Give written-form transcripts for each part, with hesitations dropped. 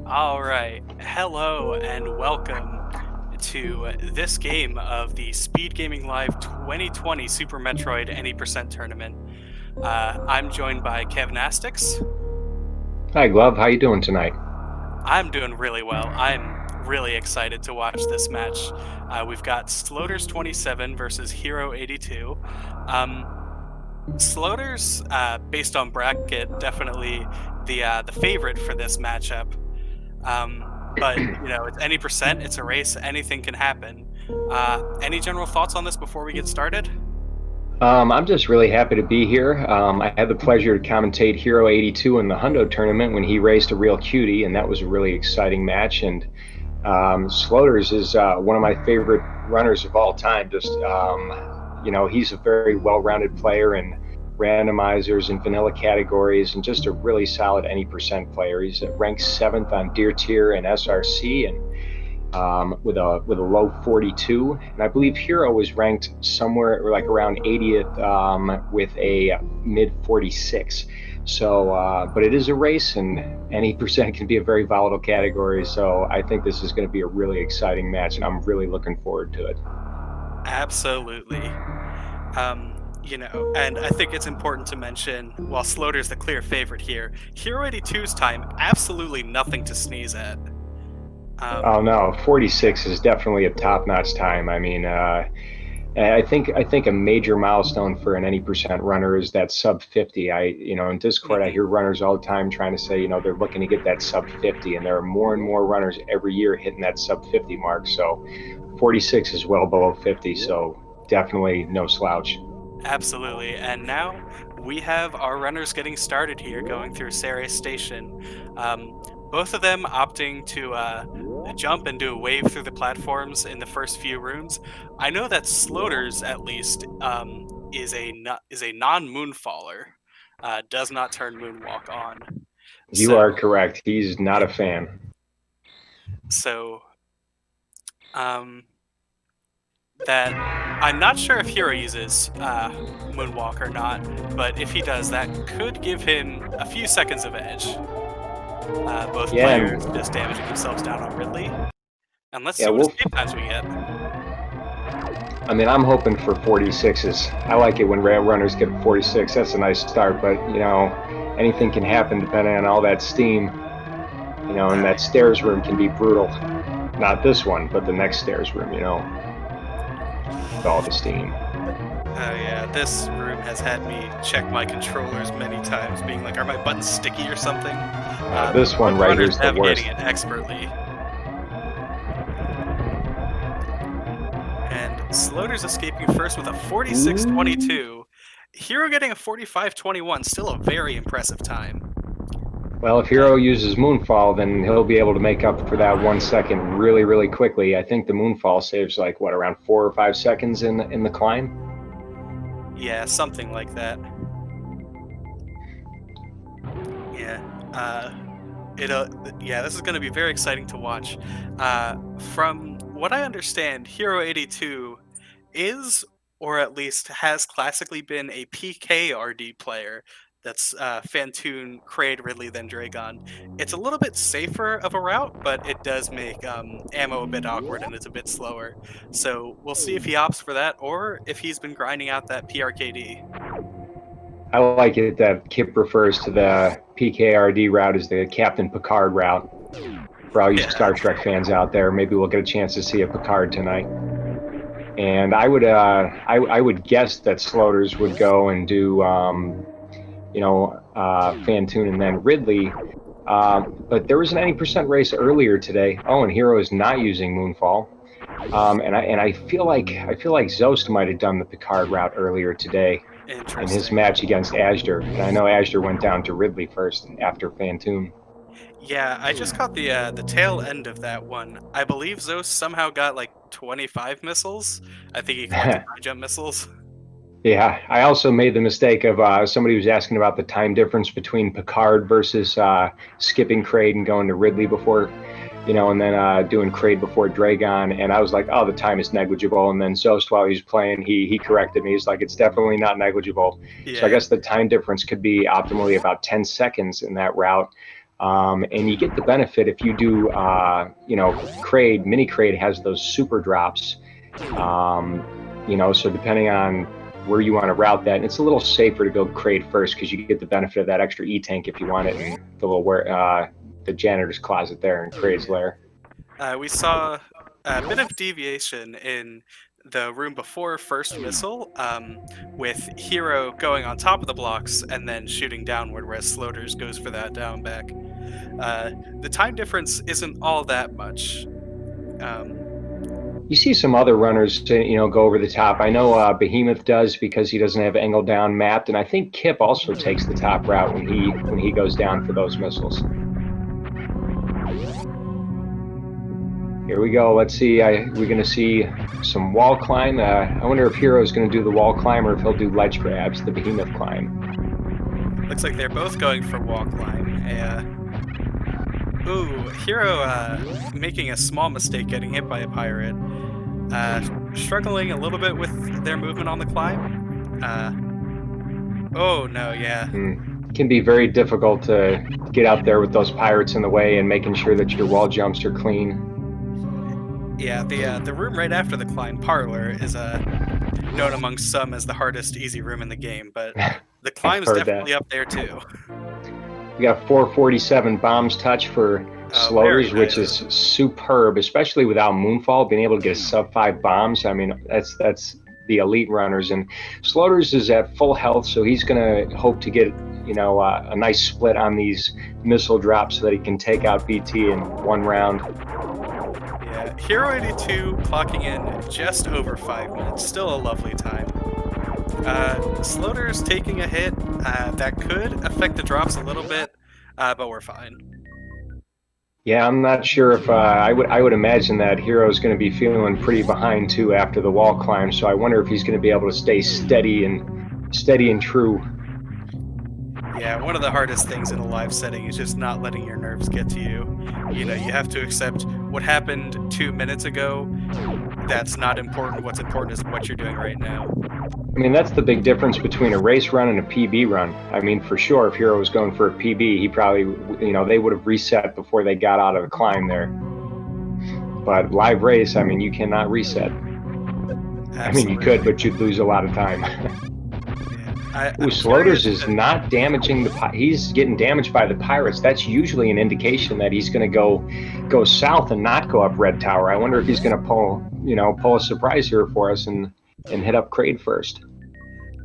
All right. Hello and welcome to this game of the SpeedGaming Live 2020 Super Metroid Any Percent Tournament. I'm joined by Kevin Astix. Hi, Glove. How you doing tonight? I'm doing really well. I'm really excited to watch this match. We've got sloaters27 versus Hero82. Um, Sloaters, based on bracket, definitely the favorite for this matchup. But it's any percent, it's a race, anything can happen. Any general thoughts on this before we get started? I'm just really happy to be here. I had the pleasure to commentate Hero 82 in the Hundo tournament when he raced a real cutie, and that was a really exciting match. And Sloaters is one of my favorite runners of all time. He's a very well-rounded player in randomizers and vanilla categories, and just a really solid any percent player. He's ranked 7th on Deer Tier and SRC, and with a low 42, and I believe Hero was ranked somewhere like around 80th with a mid 46. So, but it is a race, and any percent can be a very volatile category. So I think this is going to be a really exciting match, and I'm really looking forward to it. Absolutely. And I think it's important to mention, while Sloater's the clear favorite here, Hero 82's time, absolutely nothing to sneeze at. Oh no, 46 is definitely a top-notch time. I mean, I think a major milestone for an any percent runner is that sub 50. In Discord, I hear runners all the time trying to say, they're looking to get that sub 50, and there are more and more runners every year hitting that sub 50 mark. So 46 is well below 50, so definitely no slouch. Absolutely. And now we have our runners getting started here, going through Ceres Station. Both of them opting to jump and do a wave through the platforms in the first few rooms. I know that Sloaters, at least, is a non-moonfaller, does not turn moonwalk on. You So, are correct. He's not a fan. so that I'm not sure if Hero uses moonwalk or not, but if he does, that could give him a few seconds of edge. Both Yeah, players just damaging themselves down on Ridley. And let's yeah, see what escape times we get. I mean, I'm hoping for 46s. I like it when runners get 46. That's a nice start, but anything can happen depending on all that steam. And that stairs room can be brutal. Not this one, but the next stairs room. With all the steam. Oh yeah, this room has had me check my controllers many times, being like, are my buttons sticky or something? This one right here is the worst. Navigating it expertly. And Sloaters escaping first with a 46.22. Hero getting a 45.21, still a very impressive time. Well, if Hero uses Moonfall, then he'll be able to make up for that 1 second really, really quickly. I think the Moonfall saves around 4 or 5 seconds in the climb. Yeah, something like that. Yeah. This is going to be very exciting to watch. From what I understand, Hero 82 is, or at least has classically been, a PKRD player. That's Fantoon, Kraid, Ridley, then Dragon. It's a little bit safer of a route, but it does make ammo a bit awkward and it's a bit slower. So we'll see if he opts for that or if he's been grinding out that PRKD. I like it that Kip refers to the PKRD route as the Captain Picard route. For all you Star Trek fans out there, maybe we'll get a chance to see a Picard tonight. And I would guess that Sloaters would go and do Fantoon and then Ridley. But there was an any percent race earlier today. Oh, and Hero is not using Moonfall. And I feel like Zost might have done the Picard route earlier today in his match against Ashdor. And I know Ashdor went down to Ridley first after Fantoon. Yeah, I just caught the tail end of that one. I believe Zost somehow got like 25 missiles. I think he collected high jump missiles. Yeah, I also made the mistake of somebody was asking about the time difference between Picard versus skipping Kraid and going to Ridley before. and then doing Kraid before Dragon, and I was like, oh, the time is negligible. And then Zost, while he was playing, he corrected me. He's like, it's definitely not negligible. So I Yeah. guess the time difference could be optimally about 10 seconds in that route. And you get the benefit if you do, Kraid, mini Kraid has those super drops. So depending on where you want to route that, and it's a little safer to go Kraid first because you get the benefit of that extra E-tank if you want it in the little the janitor's closet there in Kraid's lair. We saw a bit of deviation in the room before first missile, with Hero going on top of the blocks and then shooting downward, whereas Sloaters goes for that down back. The time difference isn't all that much. Um, You see some other runners, go over the top. I know Behemoth does because he doesn't have angle down mapped, and I think Kip also takes the top route when he goes down for those missiles. Here we go. Let's see. We're going to see some wall climb. I wonder if Hero's going to do the wall climb or if he'll do ledge grabs, the Behemoth climb. Looks like they're both going for wall climb. Hero making a small mistake getting hit by a pirate. Struggling a little bit with their movement on the climb. Oh no, yeah. It can be very difficult to get out there with those pirates in the way and making sure that your wall jumps are clean. Yeah, the room right after the climb, Parlor, is known amongst some as the hardest easy room in the game, but the climb's definitely up there too. We got 447 bombs touch for Sloaters, which is superb, especially without Moonfall, being able to get a sub 5 bombs. I mean, that's the elite runners, and Sloaters is at full health, so he's going to hope to get a nice split on these missile drops so that he can take out BT in one round. Yeah, Hero 82 clocking in just over 5 minutes, still a lovely time. Sloaters taking a hit that could affect the drops a little bit, but we're fine. Yeah, I'm not sure if I would imagine that Hero's going to be feeling pretty behind too after the wall climb. So I wonder if he's going to be able to stay steady and true. Yeah, one of the hardest things in a live setting is just not letting your nerves get to you. You have to accept what happened 2 minutes ago. That's not important. What's important is what you're doing right now. I mean, that's the big difference between a race run and a PB run. I mean, for sure, if Hero was going for a PB, he probably, they would have reset before they got out of the climb there. But live race, I mean, you cannot reset. Absolutely. I mean, you could, but you'd lose a lot of time. Sloaters is not damaging he's getting damaged by the pirates. That's usually an indication that he's going to go south and not go up Red Tower. I wonder if he's going to pull a surprise here for us and hit up Kraid first.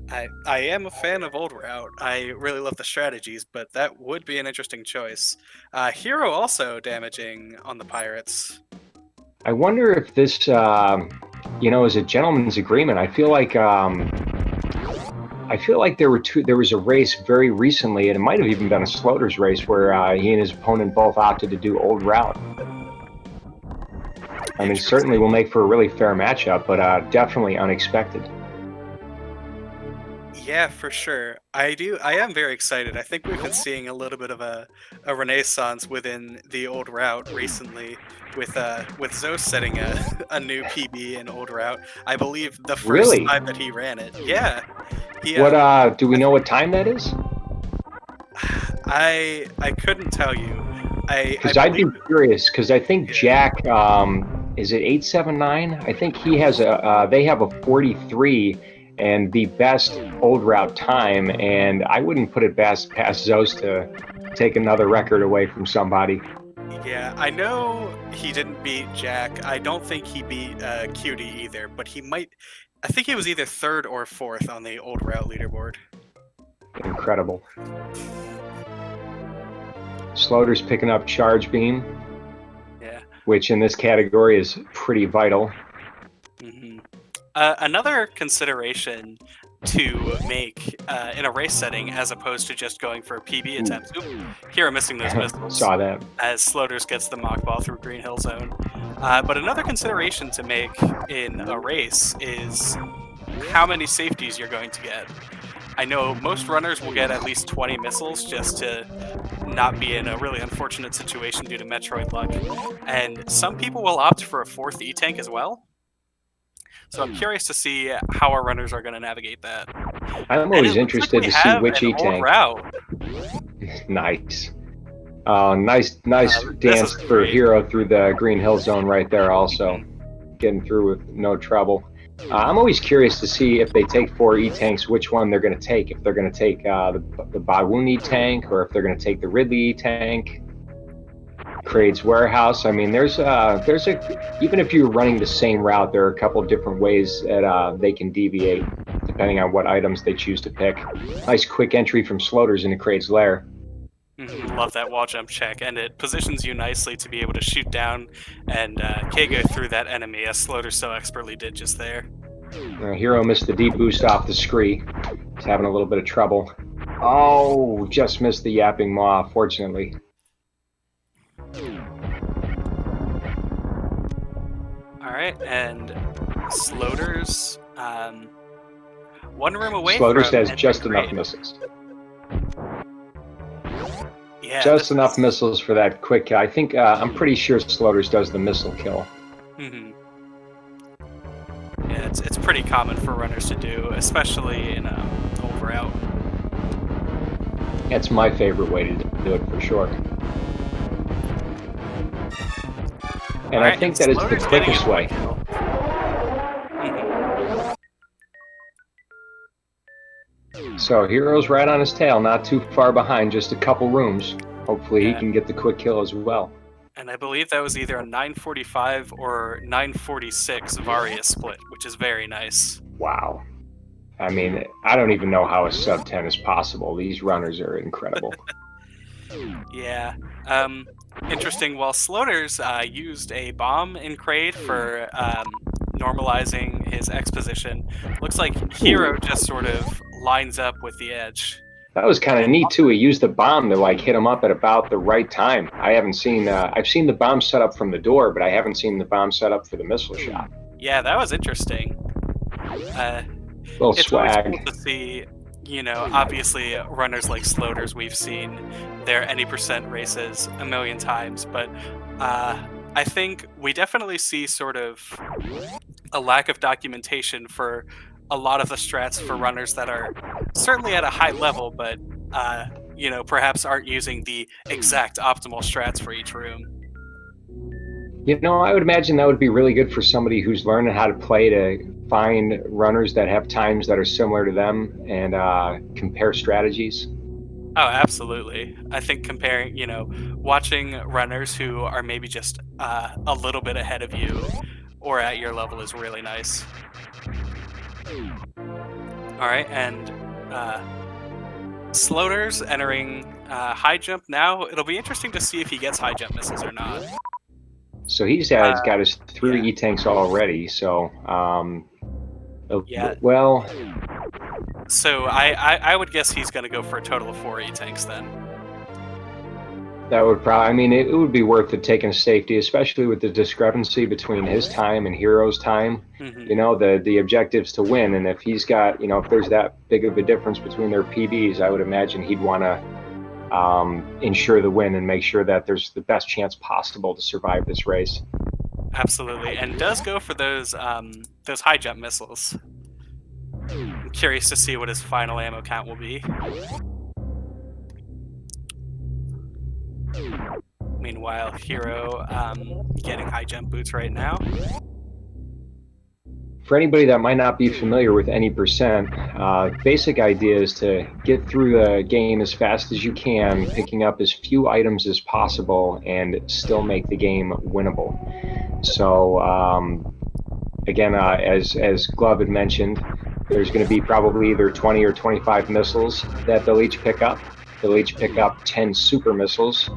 I am a fan of Old Route. I really love the strategies, but that would be an interesting choice. Hero also damaging on the pirates. I wonder if this, is a gentleman's agreement. I feel like there was a race very recently, and it might have even been a Sloaters race where he and his opponent both opted to do Old Route. I mean, certainly will make for a really fair matchup, but definitely unexpected. Yeah, for sure. I am very excited. I think we've been seeing a little bit of a renaissance within the Old Route recently, with Zoe setting a new PB in Old Route. I believe the first time that he ran it. Yeah. What do we know what time that is? I couldn't tell you. Because I'd be curious, because I think Jack, is it 879? I think he has they have a 43 and the best Old Route time, and I wouldn't put it past Zos to take another record away from somebody. Yeah, I know he didn't beat Jack. I don't think he beat Cutie either, but he might. I think he was either 3rd or 4th on the Old Route leaderboard. Incredible. Sloaters picking up Charge Beam. Yeah. Which in this category is pretty vital. Mm-hmm. Another consideration to make in a race setting, as opposed to just going for PB attempts. Hero missing those missiles. Saw that. As Sloaters gets the mock ball through Green Hill Zone. But another consideration to make in a race is how many safeties you're going to get. I know most runners will get at least 20 missiles just to not be in a really unfortunate situation due to Metroid luck. And some people will opt for a fourth E-Tank as well. So I'm curious to see how our runners are going to navigate that. I'm And always it looks like interested we to see have which an old E-Tank. route. Nice. Nice This dance is for great. Hero through the Green Hill Zone right there also. Mhm. Getting through with no trouble. I'm always curious to see if they take 4 E-Tanks, which one they're going to take. If they're going to take the Bawoon E-Tank, or if they're going to take the Ridley E-Tank. Crade's Warehouse. I mean, there's even if you're running the same route, there are a couple different ways that they can deviate depending on what items they choose to pick. Nice quick entry from Sloaters into Crade's Lair. Love that wall jump check, and it positions you nicely to be able to shoot down and Kago through that enemy, as Sloater so expertly did just there. Hero missed the deep boost off the scree. He's having a little bit of trouble. Oh, just missed the yapping maw, fortunately. Alright, and Sloaters, one room away Sloaters from has entering just enough Crate. missiles. Yeah, Just enough missiles for that quick kill. I think, I'm pretty sure Sloaters does the missile kill. Yeah, it's pretty common for runners to do, especially in old route. That's my favorite way to do it for sure. And I think that it's the quickest way. So Hero's right on his tail, not too far behind, just a couple rooms. Hopefully he can get the quick kill as well. And I believe that was either a 945 or 946 Varia split, which is very nice. Wow. I mean, I don't even know how a sub 10 is possible. These runners are incredible. Yeah. Interesting. While Sloaters used a bomb in Crade for normalizing his X position, looks like Hero just sort of lines up with the edge. That was kind of neat too. He used the bomb to like hit him up at about the right time. I haven't seen. I've seen the bomb set up from the door, but I haven't seen the bomb set up for the missile shot. Yeah, that was interesting. Little it's swag. always cool to see. You know, obviously runners like Sloaters, we've seen their any percent races a million times, but I think we definitely see sort of a lack of documentation for a lot of the strats for runners that are certainly at a high level, but you know, perhaps aren't using the exact optimal strats for each room. You know, I would imagine that would be really good for somebody who's learning how to play to find runners that have times that are similar to them and compare strategies. Oh, absolutely. I think comparing, you know, watching runners who are maybe just a little bit ahead of you or at your level is really nice. All right, and Sloaters entering high jump now. It'll be interesting to see if he gets high jump missiles or not. So he's got his 3 E-tanks already, so yeah. Well, so I would guess he's going to go for a total of 4 E-tanks then. That would probably, I mean, it would be worth it taking safety, especially with the discrepancy between his time and Hero's time. You know, the objective's to win, and if he's got, you know, if there's that big of a difference between their PBs, I would imagine he'd want to ensure the win and make sure that there's the best chance possible to survive this race. Absolutely, and does go for those high jump missiles. I'm curious to see what his final ammo count will be. Meanwhile, Hero getting high jump boots right now. For anybody that might not be familiar with any percent, basic idea is to get through the game as fast as you can, picking up as few items as possible, and still make the game winnable. So, again, as Glove had mentioned, there's going to be probably either 20 or 25 missiles that they'll each pick up. They'll each pick up 10 super missiles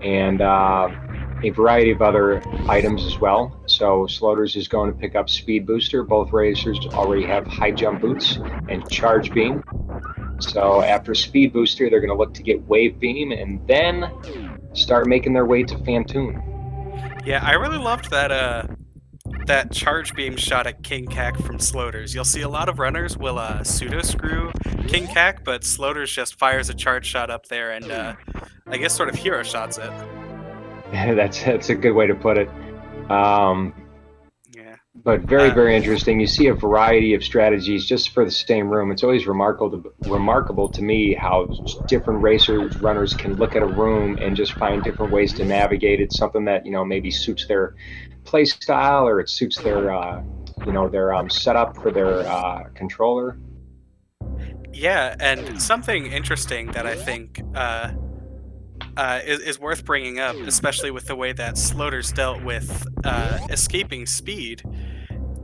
and a variety of other items as well. So Sloaters is going to pick up Speed Booster. Both racers already have high jump boots and Charge Beam. So after Speed Booster, they're going to look to get Wave Beam and then start making their way to Phantoon. Yeah, I really loved that that charge beam shot at King Cack from Sloaters. You'll see a lot of runners will pseudo screw King Cack, but Sloaters just fires a charge shot up there and I guess sort of hero shots it. That's a good way to put it. Um, Yeah. but very interesting. You see a variety of strategies just for the same room. It's always remarkable to me how different racers runners can look at a room and just find different ways to navigate it. Something that maybe suits their play style, or it suits their their setup for their controller. Yeah, and something interesting that I think is worth bringing up, especially with the way that Sloaters dealt with escaping speed,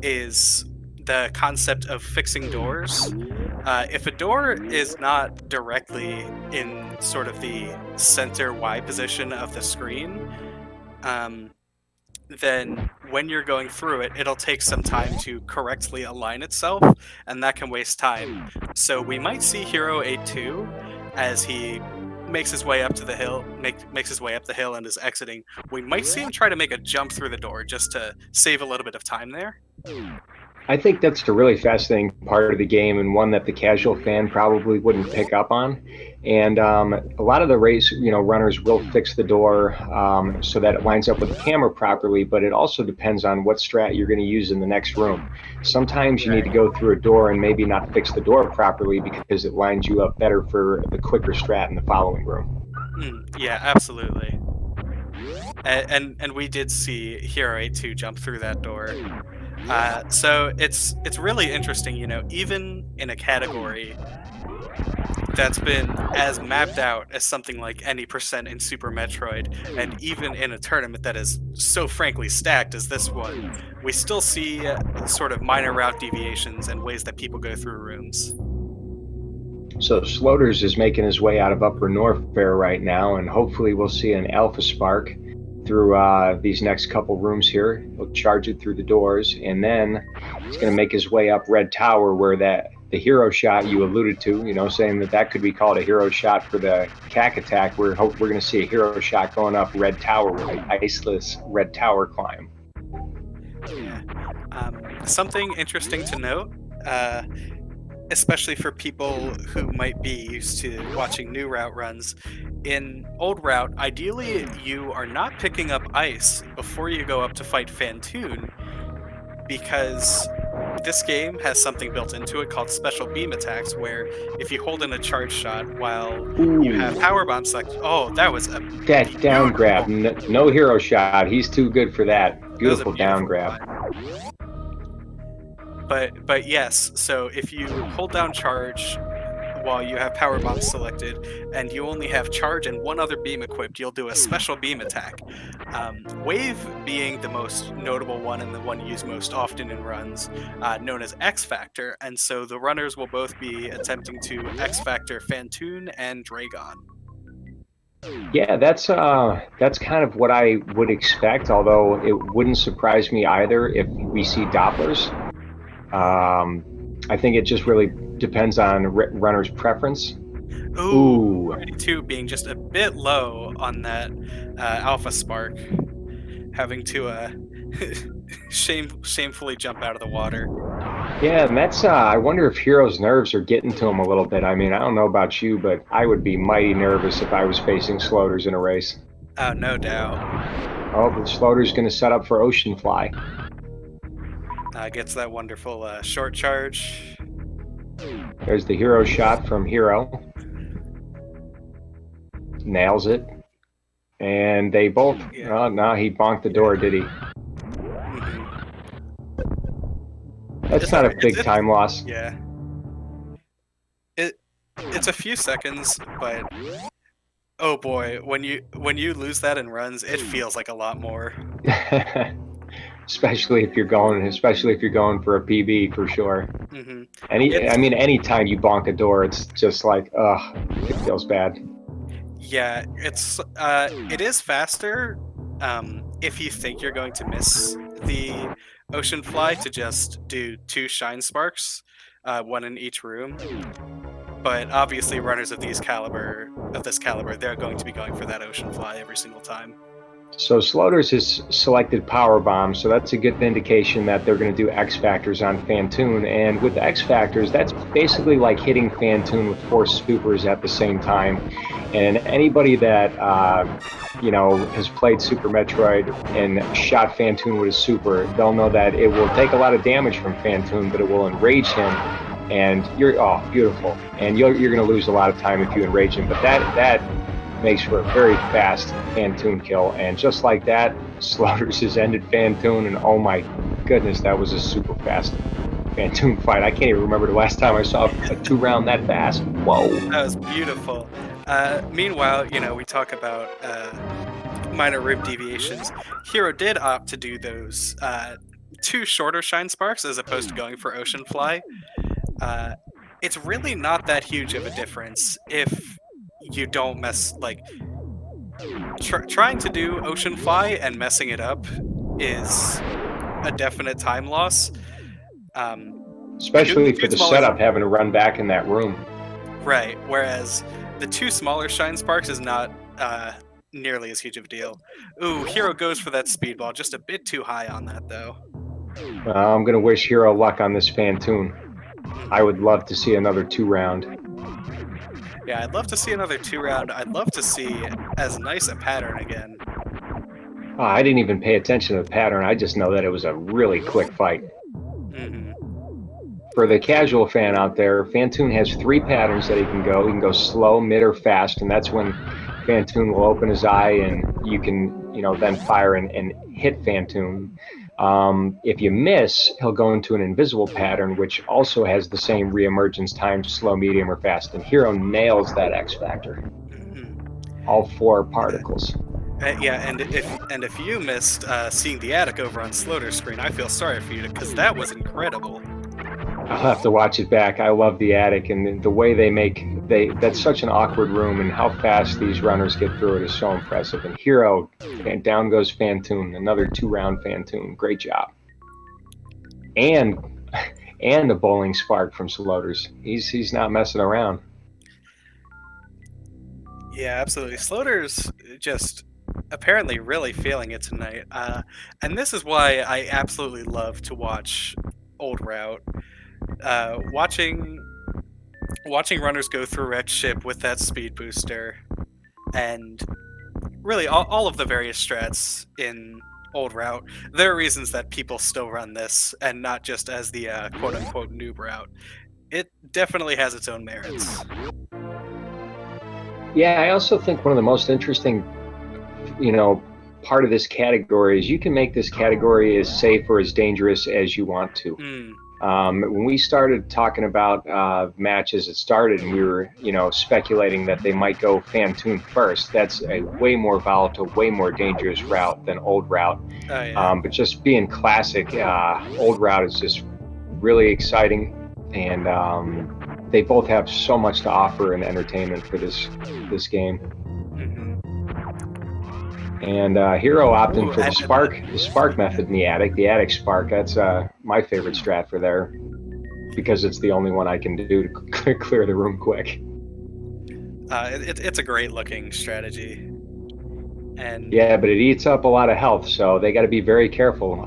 is the concept of fixing doors. If a door is not directly in sort of the center Y position of the screen, um, then when you're going through it, it'll take some time to correctly align itself, and that can waste time. So we might see Hero A2 as he makes his way up to the hill, makes his way up the hill and is exiting. We might see him try to make a jump through the door just to save a little bit of time there. I think that's a really fascinating part of the game, and one that the casual fan probably wouldn't pick up on. And a lot of the race, runners will fix the door so that it lines up with the camera properly. But it also depends on what strat you're going to use in the next room. Sometimes you need to go through a door and maybe not fix the door properly because it lines you up better for the quicker strat in the following room. Yeah, absolutely. And we did see Hero A2 jump through that door. So it's really interesting, even in a category that's been as mapped out as something like any percent in Super Metroid, and even in a tournament that is so frankly stacked as this one, we still see sort of minor route deviations and ways that people go through rooms. So Sloaters is making his way out of Upper North Fair right now, and hopefully we'll see an Alpha Spark through these next couple rooms here. He'll charge it through the doors, and then he's going to make his way up Red Tower, where the hero shot you alluded to, saying that could be called a hero shot for the CAC attack. We're going to see a hero shot going up Red Tower with an iceless Red Tower climb. Yeah. Something interesting to note, especially for people who might be used to watching new route runs. In old route, ideally you are not picking up ice before you go up to fight Fantoon, because this game has something built into it called special beam attacks, where if you hold in a charge shot while you have power bomb select, that was a that down grab, no hero shot. He's too good for that. Beautiful down grab. But yes, so if you hold down charge while you have power bomb selected and you only have charge and one other beam equipped, you'll do a special beam attack. Wave being the most notable one and the one used most often in runs, known as X Factor, and so the runners will both be attempting to X Factor Fantoon and Dragon. Yeah, that's kind of what I would expect, although it wouldn't surprise me either if we see Dopplers. I think it just really depends on runner's preference. Ooh, 32 being just a bit low on that Alpha Spark, having to shamefully jump out of the water. Yeah, and that's I wonder if Hero's nerves are getting to him a little bit. I mean, I don't know about you, but I would be mighty nervous if I was facing Sloaters in a race. Oh, no doubt. Oh, but Sloaters going to set up for Ocean Fly. Gets that wonderful short charge. There's the hero shot from Hero. Nails it. And they both... Yeah. Oh, no, he bonked the door, did he? Mm-hmm. That's not a big time loss. Yeah. It's a few seconds, but... Oh boy, when you lose that in runs, it feels like a lot more. especially if you're going for a PB, for sure. Mm-hmm. Anytime you bonk a door, it's just like, it feels bad. Yeah, it is faster if you think you're going to miss the Ocean Fly to just do 2 Shine Sparks, one in each room. But obviously, runners of this caliber, they're going to be going for that Ocean Fly every single time. So Sloaters has selected Power Bomb, so that's a good indication that they're going to do X Factors on Fantoon. And with the X Factors, that's basically like hitting Fantoon with four supers at the same time. And anybody that has played Super Metroid and shot Fantoon with a super, they'll know that it will take a lot of damage from Fantoon, but it will enrage him. And you're beautiful. And you're going to lose a lot of time if you enrage him. But that makes for a very fast Fantoon kill, and just like that, Sloaters has ended Fantoon, and oh my goodness, that was a super fast Fantoon fight. I can't even remember the last time I saw a 2-round that fast. Whoa. That was beautiful. Meanwhile, we talk about minor rib deviations. Hero did opt to do those 2 shorter shine sparks as opposed to going for Ocean Fly. It's really not that huge of a difference if you don't mess, like, trying to do Ocean Fly and messing it up is a definite time loss. Especially for the setup, having to run back in that room. Right, whereas the 2 smaller shine sparks is not nearly as huge of a deal. Ooh, Hero goes for that speedball, just a bit too high on that, though. I'm going to wish Hero luck on this Fantoon. I would love to see another 2-round. Yeah, I'd love to see another 2-round. I'd love to see as nice a pattern again. Oh, I didn't even pay attention to the pattern. I just know that it was a really quick fight. For the casual fan out there, Fantoon has 3 patterns that he can go. He can go slow, mid, or fast, and that's when Fantoon will open his eye and you can, then fire and hit Fantoon. If you miss, he'll go into an invisible pattern, which also has the same reemergence time, slow, medium, or fast. And Hero nails that X Factor. All 4 particles. Yeah, and if you missed seeing the attic over on Sloater's screen, I feel sorry for you, because that was incredible. I'll have to watch it back. I love the attic, and the way that's such an awkward room, and how fast these runners get through it is so impressive. And Hero, and down goes Fantoon, another 2-round Fantoon. Great job. And the bowling spark from Sloaters. He's not messing around. Yeah, absolutely. Sloater's just apparently really feeling it tonight. And this is why I absolutely love to watch Old Route. Watching runners go through Red Ship with that speed booster, and really all of the various strats in Old Route, there are reasons that people still run this, and not just as the quote-unquote noob route. It definitely has its own merits. Yeah, I also think one of the most interesting, part of this category is you can make this category as safe or as dangerous as you want to. When we started talking about matches, it started, and we were, speculating that they might go Fantoon first. That's a way more volatile, way more dangerous route than Old Route. Oh, yeah. But just being classic, Old Route is just really exciting, and they both have so much to offer in entertainment for this game. And Hero opting for the spark method in the attic spark. That's my favorite strat for there, because it's the only one I can do to clear the room quick. It's a great looking strategy. And yeah, but it eats up a lot of health, so they got to be very careful.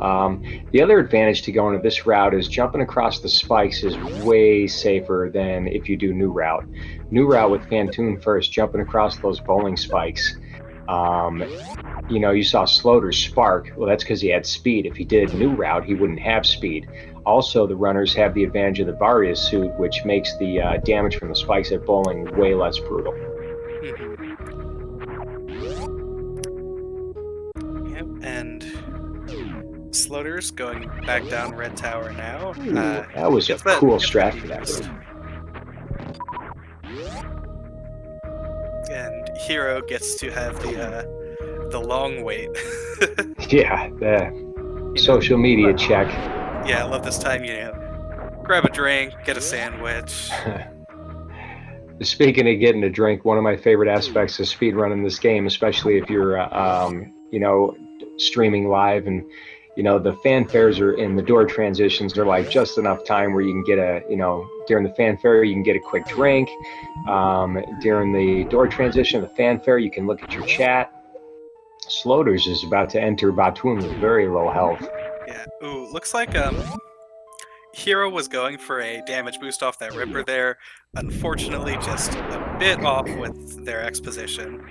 The other advantage to going to this route is jumping across the spikes is way safer than if you do New Route. New Route with Fantoon first, jumping across those bowling spikes. You saw Sloater's spark. Well, that's because he had speed. If he did New Route, he wouldn't have speed. Also, the runners have the advantage of the Varia suit, which makes the damage from the spikes at bowling way less brutal. Yep, and Sloater's going back down Red Tower now. Ooh, that was a cool strat for that room. And Hero gets to have the long wait. Yeah, the social media check. Yeah, I love this time, grab a drink, get a sandwich. Speaking of getting a drink, one of my favorite aspects of speedrunning this game, especially if you're, streaming live, and, the fanfares are in the door transitions are like just enough time where you can get during the fanfare, you can get a quick drink. During the door transition, the fanfare, you can look at your chat. Sloaters is about to enter Batoon with very low health. Yeah. Ooh, looks like Hero was going for a damage boost off that Ripper there. Unfortunately, just a bit off with their exposition.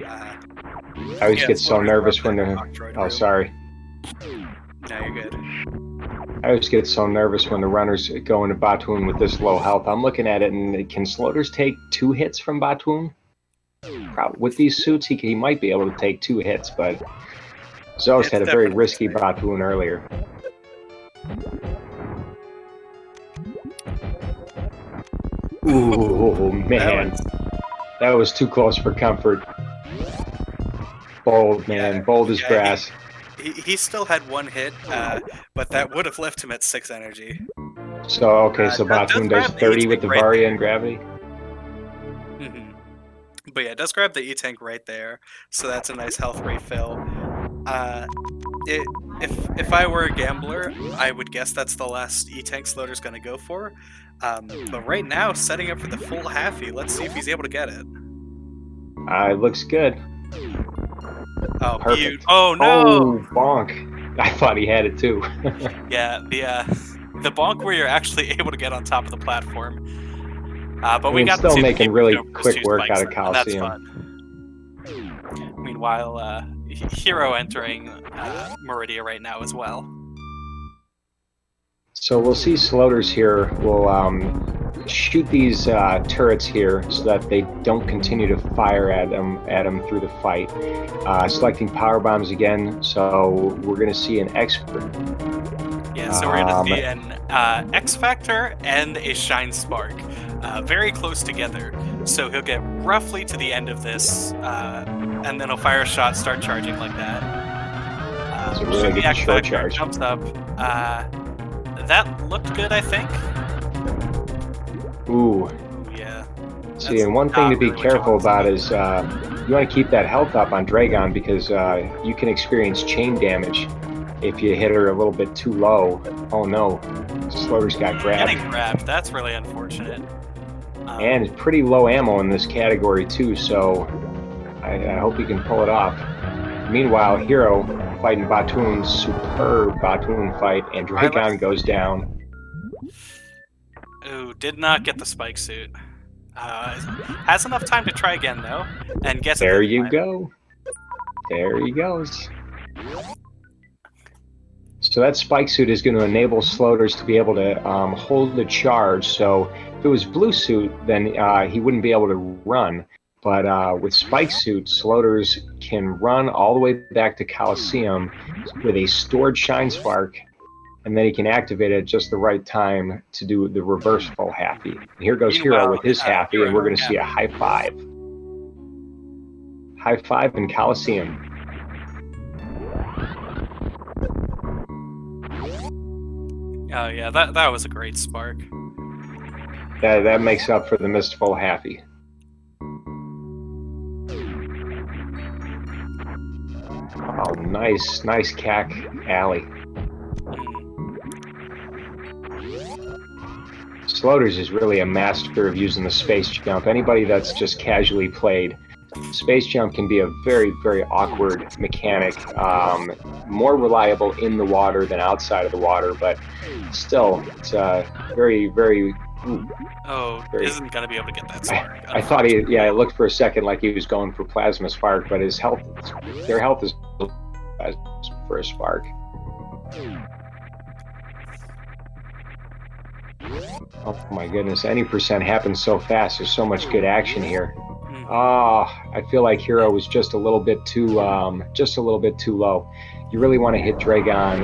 I always Yeah, get so Floaters love nervous when that the. Octroid Oh, room. sorry. No, you're good. I always get so nervous when the runners go into Batoon with this low health. I'm looking at it, and can Sloaters take 2 hits from Batoon? Probably. With these suits, he might be able to take 2 hits, but Zost It's had a very definitely risky safe. Batoon earlier. Ooh, man. That was too close for comfort. Bold, man. Bold as Yeah, brass. he still had 1 hit, but that would have left him at 6 energy. So, okay, so Does Batoon does grab the 30 with E-Tank the right Varia there. and Gravity? But yeah, it does grab the E-Tank right there, so that's a nice health refill. If I were a gambler, I would guess that's the last E-Tank Sloater's going to go for. But right now, setting up for the full halfie. Let's see if he's able to get it. It looks good. Oh, Perfect. Oh no! Oh, bonk. I thought he had it too. Yeah, the bonk where you're actually able to get on top of the platform. But we got to still see making the really over quick 2 work spikes, out of and that's Coliseum. fun. Meanwhile, Hero entering Meridia right now as well. So we'll see Sloaters here will shoot these turrets here so that they don't continue to fire at them through the fight. Selecting power bombs again, so we're going to see an expert. Yeah, so we're going to see an X Factor and a Shine Spark. Very close together. So he'll get roughly to the end of this, and then he'll fire a shot, start charging like that. It's a really good X short Factor charge. jumps up. That looked good, I think. Ooh. Yeah. See, and one thing to be really careful about is you want to keep that health up on Dragon because you can experience chain damage if you hit her a little bit too low. Oh no, Sloaters got grabbed. Getting grabbed, that's really unfortunate. And it's pretty low ammo in this category too, so I hope he can pull it off. Meanwhile, Hero fighting Batoon's superb Batoon fight, and Dragon goes down. Ooh, did not get the spike suit. Has enough time to try again though, and gets it. There you go. There he goes. So that spike suit is going to enable Sloaters to be able to hold the charge. So if it was blue suit, then he wouldn't be able to run. But with spike suit, Sloaters can run all the way back to Coliseum with a stored Shine Spark, and then he can activate it at just the right time to do the reverse full halfie. And here goes Hero with his halfie, and we're going to see a high five. High five in Coliseum. Oh yeah, that was a great spark. That makes up for the missed full halfie. Oh, nice cack alley. Sloaters is really a master of using the space jump. Anybody that's just casually played, space jump can be a very, very awkward mechanic. More reliable in the water than outside of the water, but still, it's very, very. Isn't gonna be able to get that spark. I thought it looked for a second like he was going for plasma spark, but their health is for a spark. Oh my goodness, any percent happens so fast. There's so much good action here. I feel like Hero was just a little bit too low. You really want to hit Dragon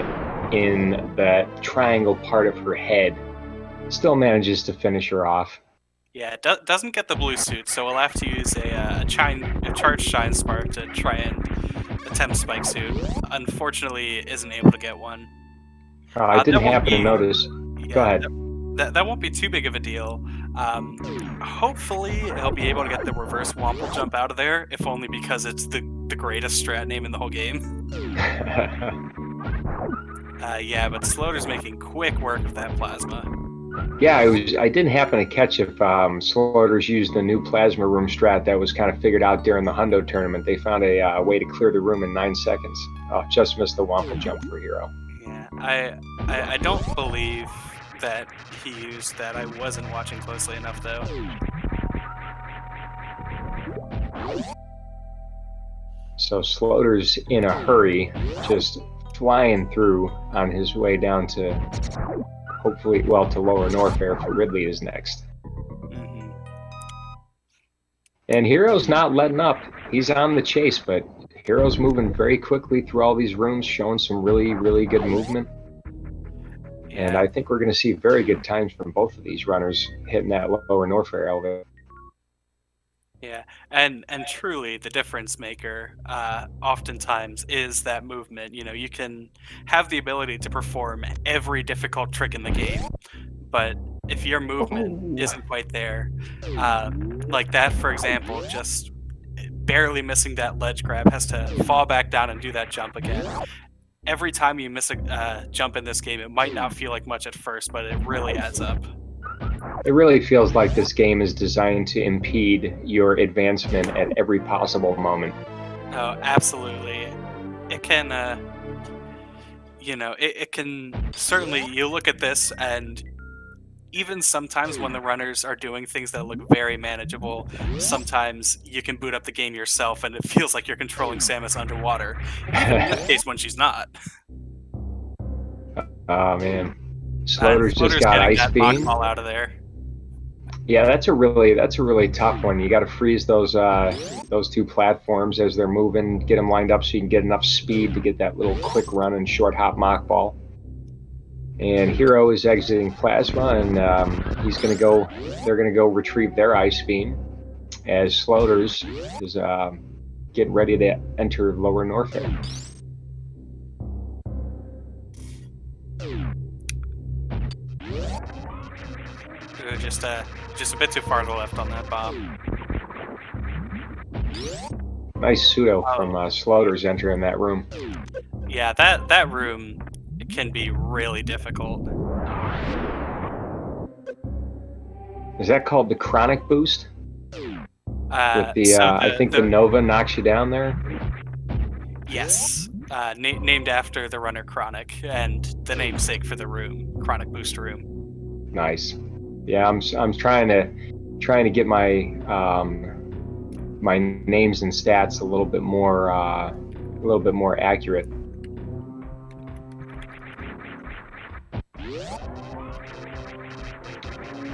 in the triangle part of her head. Still manages to finish her off. Yeah, it doesn't get the blue suit, so we'll have to use a charged Shine Spark to try and attempt Spike Suit. Unfortunately, isn't able to get one. I didn't happen to notice. Yeah, Go ahead. That won't be too big of a deal. Hopefully, he'll be able to get the reverse Womple jump out of there, if only because it's the greatest strat name in the whole game. Yeah, but Sloater's making quick work of that plasma. Yeah, I didn't happen to catch if Sloaters used the new plasma room strat that was kind of figured out during the Hundo tournament. They found a way to clear the room in 9 seconds. Oh, just missed the Wampa jump for Hero. Yeah, I don't believe that he used that. I wasn't watching closely enough though. So Sloaters in a hurry, just flying through on his way down to hopefully, well, to Lower Norfair for Ridley is next. And Hero's not letting up. He's on the chase, but Hero's moving very quickly through all these rooms, showing some really, really good movement. Yeah. And I think we're going to see very good times from both of these runners hitting that Lower Norfair elevator. Yeah, and truly the difference maker oftentimes is that movement. You know, you can have the ability to perform every difficult trick in the game, but if your movement isn't quite there, like that, for example, just barely missing that ledge grab, has to fall back down and do that jump again. Every time you miss a jump in this game, it might not feel like much at first, but it really adds up. It really feels like this game is designed to impede your advancement at every possible moment. Oh, absolutely. It can, you know, it can certainly, you look at this and even sometimes when the runners are doing things that look very manageable, sometimes you can boot up the game yourself and it feels like you're controlling Samus underwater. Even in this case when she's not. Oh man. Sloaters just got ice beam out of there. Yeah, that's a really tough one. You got to freeze those two platforms as they're moving, get them lined up so you can get enough speed to get that little quick run and short hop mock ball. And Hero is exiting Plasma, and he's going to go. They're going to go retrieve their ice beam, as Sloaters is getting ready to enter Lower Norfair. Just a bit too far to the left on that bomb. Nice pseudo from Sloaters entering that room. Yeah, that room can be really difficult. Is that called the chronic boost? With the I think the Nova knocks you down there. Yes, named after the runner Chronic and the namesake for the room, Chronic Boost Room. Nice. Yeah, I'm trying to get my my names and stats a little bit more accurate.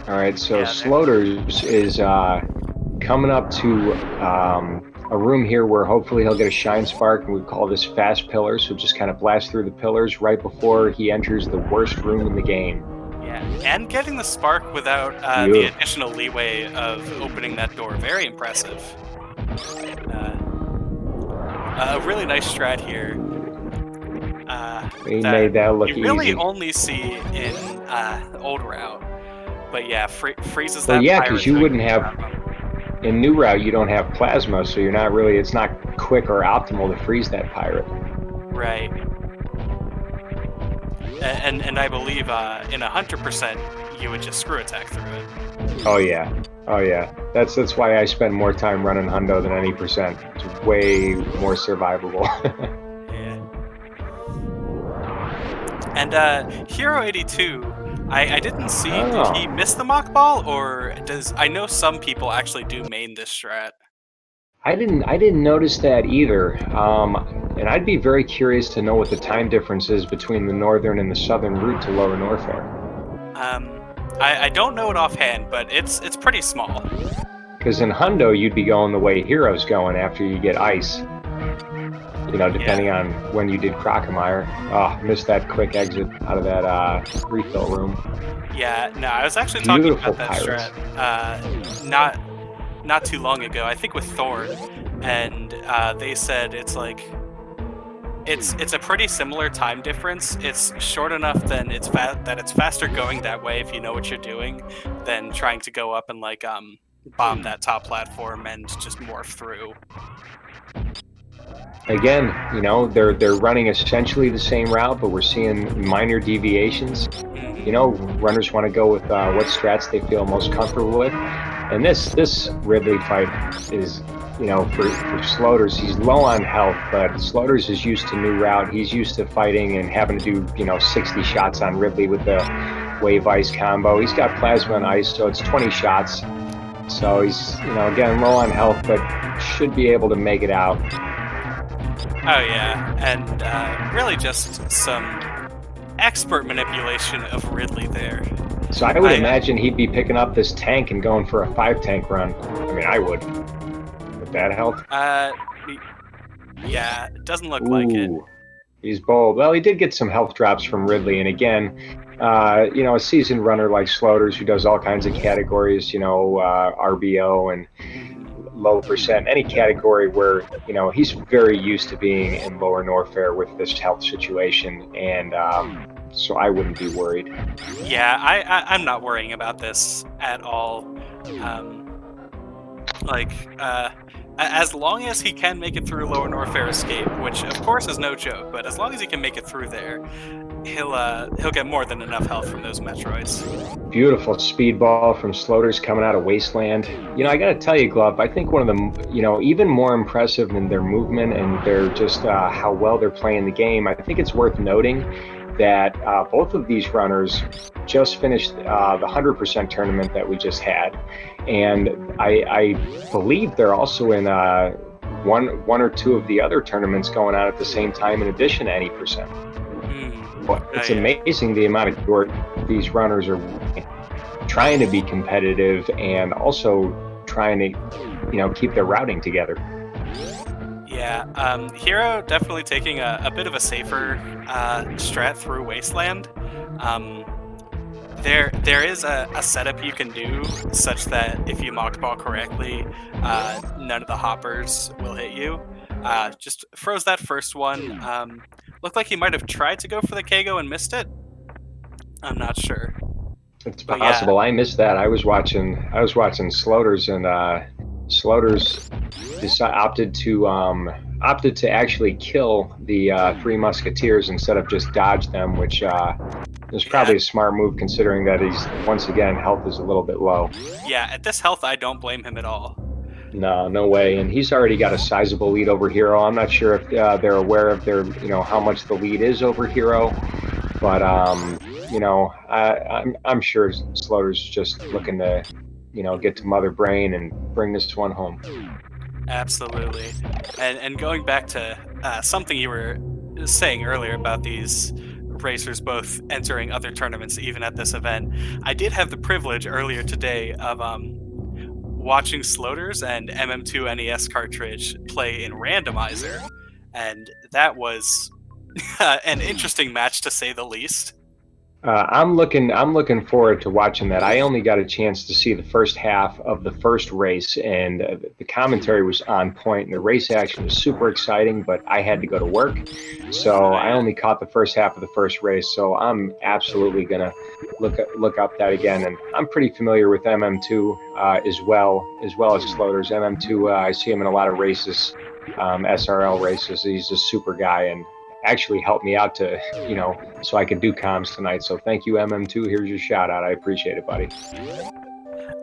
All right, so Sloaters is coming up to a room here where hopefully he'll get a Shine Spark, and we call this Fast Pillar, so just kind of blast through the pillars right before he enters the worst room in the game. Yeah, and getting the spark without the additional leeway of opening that door. Very impressive. A really nice strat here. He made that look easy. You really only see in Old Route. But yeah, freezes that. Well, yeah, because you wouldn't have... In New Route, you don't have Plasma, so you're not really... It's not quick or optimal to freeze that pirate. Right. And I believe in 100% you would just screw attack through it. Oh yeah, oh yeah. That's why I spend more time running Hundo than any percent. It's way more survivable. Yeah. And Hero 82, I didn't see. Did he miss the mock ball, or does? I know some people actually do main this strat. I didn't notice that either. And I'd be very curious to know what the time difference is between the northern and the southern route to Lower Norfair. I don't know it offhand, but it's pretty small. Because in Hundo, you'd be going the way Hero's going after you get ice. You know, depending on when you did Crocomire. Oh, missed that quick exit out of that refill room. Yeah, no, I was actually talking about that strat not too long ago, I think with Thorn, and they said it's like it's a pretty similar time difference. It's short enough that it's faster going that way if you know what you're doing than trying to go up and like bomb that top platform and just morph through. Again, you know, they're running essentially the same route, but we're seeing minor deviations. Mm-hmm. runners want to go with what strats they feel most comfortable with. And this Ridley fight is, for Sloaters, he's low on health, but Sloaters is used to new route. He's used to fighting and having to do 60 shots on Ridley with the wave ice combo. He's got plasma and ice, so it's 20 shots. So he's, again, low on health, but should be able to make it out. Oh yeah, and really just some expert manipulation of Ridley there. So I would imagine he'd be picking up this tank and going for a 5-tank run. I mean, I would. With that health? Yeah, it doesn't look like it. He's bold. Well, he did get some health drops from Ridley, and again, a seasoned runner like Sloaters who does all kinds of categories, RBO and low percent, any category where, he's very used to being in lower Norfair with this health situation, and so I wouldn't be worried. Yeah, I'm not worrying about this at all. As long as he can make it through Lower Norfair Escape, which of course is no joke, but as long as he can make it through there, he'll get more than enough health from those Metroids. Beautiful speedball from Sloaters coming out of Wasteland. I got to tell you, Glove, I think one of them, even more impressive than their movement and their just how well they're playing the game. I think it's worth noting that both of these runners just finished the 100% tournament that we just had, and I believe they're also in one or two of the other tournaments going on at the same time in addition to any percent. But it's amazing the amount of work these runners are trying to be competitive and also trying to keep their routing together. Yeah, Hero definitely taking a bit of a safer strat through Wasteland. There is a setup you can do such that if you mock ball correctly, none of the hoppers will hit you. Just froze that first one. Looked like he might have tried to go for the Kago and missed it. I'm not sure. It's possible. Yeah. I missed that. I was watching Sloaters, and Sloaters opted to actually kill the Three Musketeers instead of just dodge them, which is probably a smart move considering that he's, once again, health is a little bit low. Yeah, at this health, I don't blame him at all. No way. And he's already got a sizable lead over Hero. I'm not sure if they're aware of their, how much the lead is over Hero, but I'm sure Sloaters just looking to, get to Mother Brain and bring this one home. Absolutely. And going back to something you were saying earlier about these racers both entering other tournaments even at this event, I did have the privilege earlier today of watching Sloaters and MM2 NES cartridge play in randomizer, and that was an interesting match to say the least. I'm looking forward to watching that. I only got a chance to see the first half of the first race, and the commentary was on point, and the race action was super exciting, but I had to go to work, so I only caught the first half of the first race, so I'm absolutely going to look up that again. And I'm pretty familiar with MM2 as well as Sloaters. MM2, I see him in a lot of races, SRL races. He's a super guy, and actually helped me out to, so I could do comms tonight. So thank you, MM2. Here's your shout out. I appreciate it, buddy.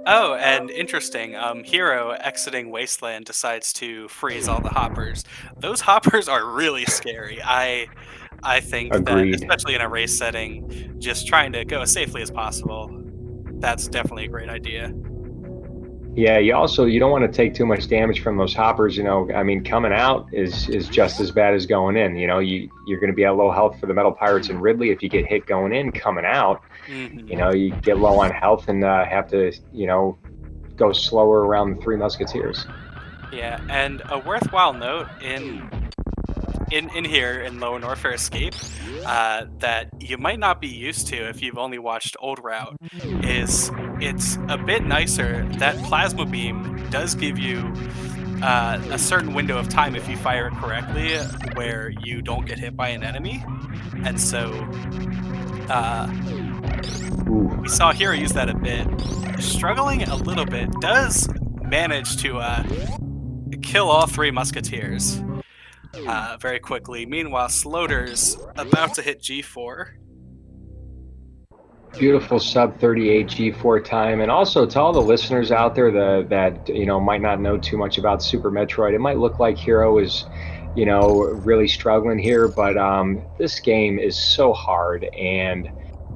Oh, and interesting. Hero exiting Wasteland decides to freeze all the hoppers. Those hoppers are really scary. I think Agreed. That, especially in a race setting, just trying to go as safely as possible, that's definitely a great idea. Yeah, you don't want to take too much damage from those hoppers. I mean, coming out is just as bad as going in. You're going to be at low health for the Metal Pirates and Ridley. If you get hit going in, coming out, you get low on health and have to, go slower around the Three Musketeers. Yeah, and a worthwhile note in here in Lower Norfair Escape that you might not be used to if you've only watched Old Route is it's a bit nicer. That plasma beam does give you a certain window of time if you fire it correctly where you don't get hit by an enemy, and so we saw Hero use that a bit, struggling a little bit, does manage to kill all Three Musketeers very quickly. Meanwhile, Sloaters about to hit G4. Beautiful sub 38 G4 time, and also to all the listeners out there that might not know too much about Super Metroid. It might look like Hero is really struggling here, but this game is so hard, and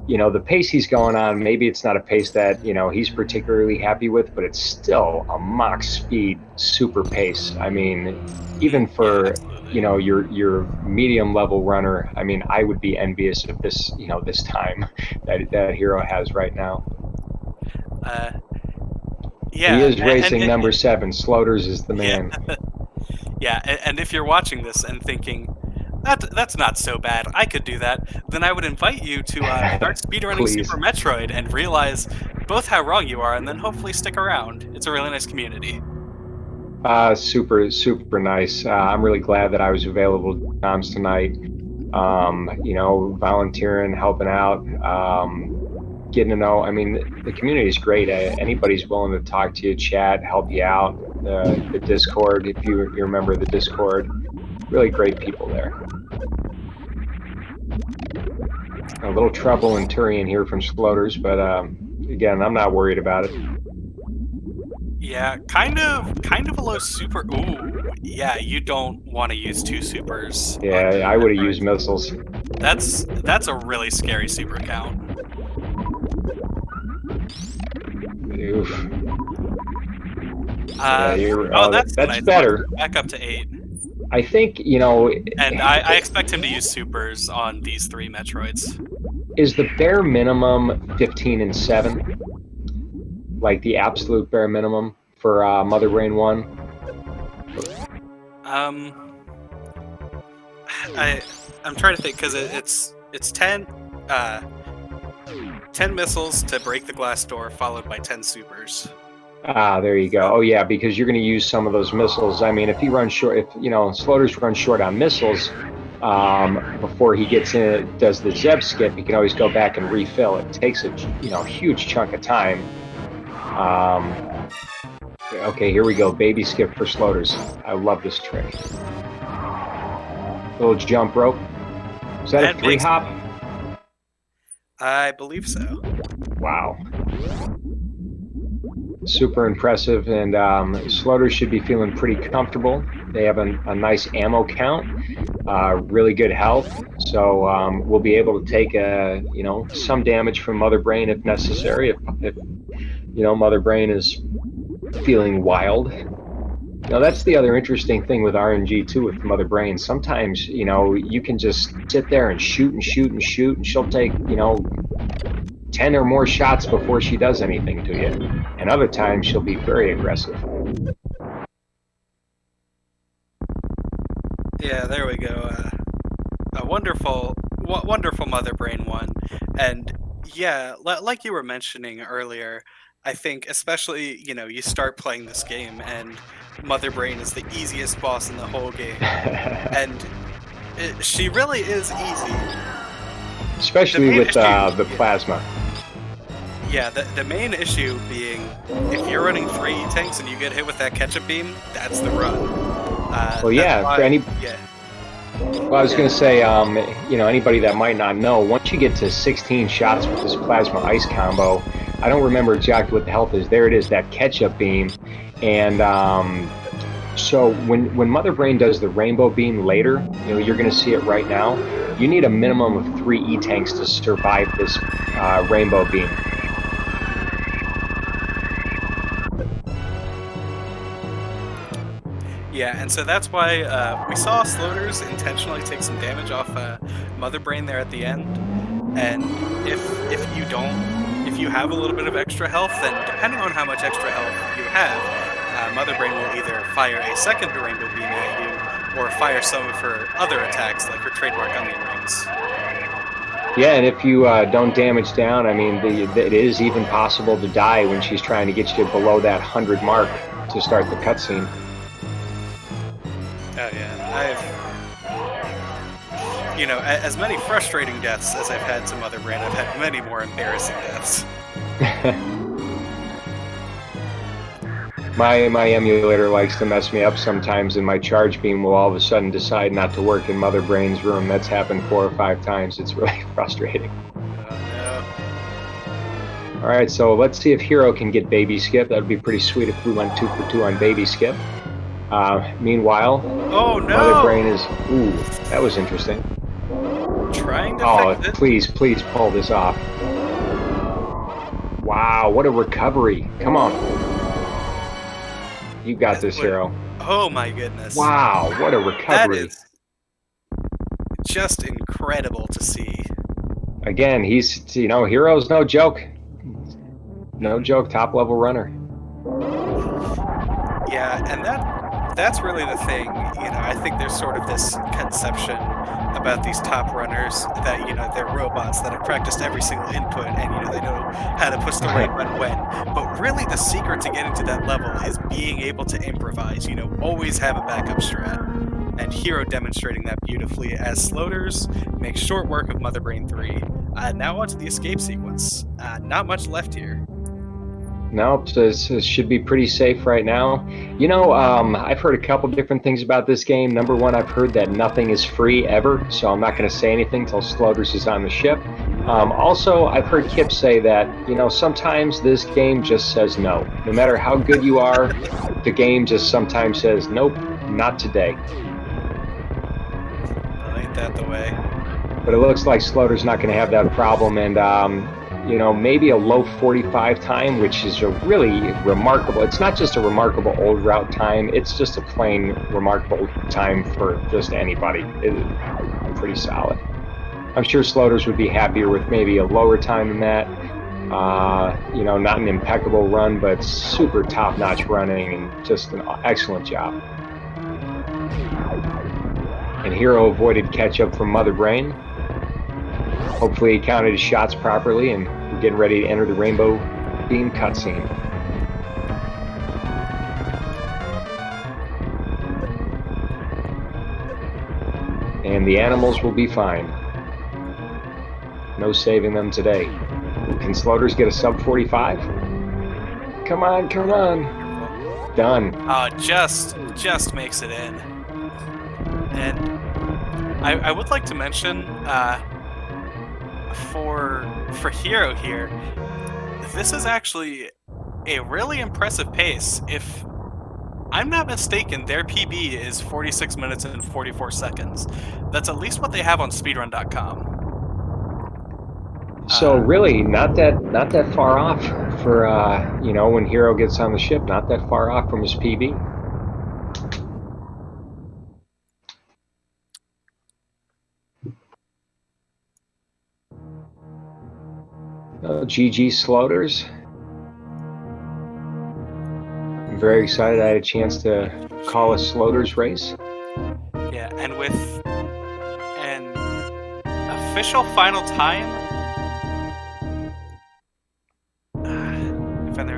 the pace he's going on, maybe it's not a pace that he's particularly happy with, but it's still a Mach speed super pace. I mean, even Yeah, for absolutely. your medium level runner, I mean, I would be envious of this this time that Hero has right now. Uh, He yeah, is and racing number 7. Sloaters is the yeah, man. yeah, and if you're watching this and thinking that's not so bad, I could do that, then I would invite you to start speedrunning Please. Super Metroid and realize both how wrong you are, and then hopefully stick around. It's a really nice community. Super nice. I'm really glad that I was available times tonight. Volunteering, helping out, getting to know. I mean, the community is great. Anybody's willing to talk to you, chat, help you out. The Discord, if you remember the Discord, really great people there. A little trouble in Turian here from Sloaters, but again, I'm not worried about it. Yeah, kind of a low super. Ooh, yeah, you don't want to use 2 supers on Yeah, Super I would have Metroid. used missiles. That's a really scary super count. Oof. Yeah, Oh, that's a that's nice one. better. Back up to 8. I think And I expect him to use supers on these 3 Metroids. is the bare minimum 15 and 7, like the absolute bare minimum for Mother Brain 1. Um, I'm trying to think because it's 10, 10 missiles to break the glass door, followed by 10 supers. There you go. Oh yeah, because you're going to use some of those missiles. I mean, if he runs short, if Sloaters run short on missiles before he gets in, does the Zeb skip, he can always go back and refill. It takes a huge chunk of time. Okay, here we go. Baby skip for Sloaters. I love this trick. Little jump rope. Is that a 3 hop? I believe so. Wow. Super impressive, and Sloaters should be feeling pretty comfortable. They have a nice ammo count, really good health, so we'll be able to take some damage from Mother Brain if necessary. If Mother Brain is feeling wild. That's the other interesting thing with RNG too, with Mother Brain. Sometimes you can just sit there and shoot and shoot and shoot, and she'll take 10 or more shots before she does anything to you. And other times she'll be very aggressive. Yeah, there we go. A wonderful Mother Brain 1. And yeah, like you were mentioning earlier, I think especially, you start playing this game and Mother Brain is the easiest boss in the whole game. And she really is easy. Especially with the plasma. Yeah, the main issue being if you're running 3 tanks and you get hit with that ketchup beam, that's the run. Well, yeah, why, for any. Yeah. Well, I was going to say, anybody that might not know, once you get to 16 shots with this plasma ice combo, I don't remember exactly what the health is. There it is, that ketchup beam, and so when Mother Brain does the rainbow beam later, you're going to see it right now. You need a minimum of 3 E-tanks to survive this rainbow beam. Yeah, and so that's why we saw Sloaters intentionally take some damage off Mother Brain there at the end. And if you have a little bit of extra health, then depending on how much extra health you have, Mother Brain will either fire a second rainbow beam at you, or fire some of her other attacks, like her trademark onion rings. Yeah, and if you don't damage down, I mean, it is even possible to die when she's trying to get you below that 100 mark to start the cutscene. Oh yeah, as many frustrating deaths as I've had to Mother Brain, I've had many more embarrassing deaths. My emulator likes to mess me up sometimes, and my charge beam will all of a sudden decide not to work in Mother Brain's room. That's happened 4 or 5 times. It's really frustrating. Oh no. All right, so let's see if Hero can get Baby Skip. That would be pretty sweet if we went 2 for 2 on Baby Skip. Meanwhile, Oh Mother Brain no! is... Ooh, that was interesting. Trying to fix Oh, it. please, please pull this off. Wow, what a recovery. Come on. You got this, Hero. Oh my goodness. Wow, what a That recovery. is just incredible to see. Again, he's, Hero's no joke. No joke, top level runner. Yeah, and that's really the thing. I think there's sort of this conception about these top runners that they're robots that have practiced every single input and they know how to push the right button when. But really, the secret to getting to that level is being able to improvise. Always have a backup strat. And Hero demonstrating that beautifully as Sloaters makes short work of Mother Brain 3. Now onto the escape sequence. Not much left here. Nope, this should be pretty safe right now. I've heard a couple different things about this game. Number one, I've heard that nothing is free ever, so I'm not going to say anything till Sloaters is on the ship. Also, I've heard Kip say that, sometimes this game just says no. No matter how good you are, the game just sometimes says, nope, not today. Well, ain't that the way? But it looks like Sloaters not going to have that problem, and maybe a low 45 time, which is a really remarkable. It's not just a remarkable old route time, it's just a plain remarkable time for just anybody. It's pretty solid. I'm sure Sloaters would be happier with maybe a lower time than that. Not an impeccable run, but super top-notch running and just an excellent job. And Hero avoided catch-up from Mother Brain. Hopefully he counted his shots properly, and we're getting ready to enter the Rainbow Beam cutscene. And the animals will be fine. No saving them today. Can Sloaters get a sub 45? Come on, come on. Done. Just makes it in. And I would like to mention, for Hero here, this is actually a really impressive pace. If I'm not mistaken, their PB is 46 minutes and 44 seconds. That's at least what they have on speedrun.com. So really, not that far off for when Hero gets on the ship. Not that far off from his PB. GG Sloaters. I'm very excited I had a chance to call a Sloaters race. Yeah, and with an official final time,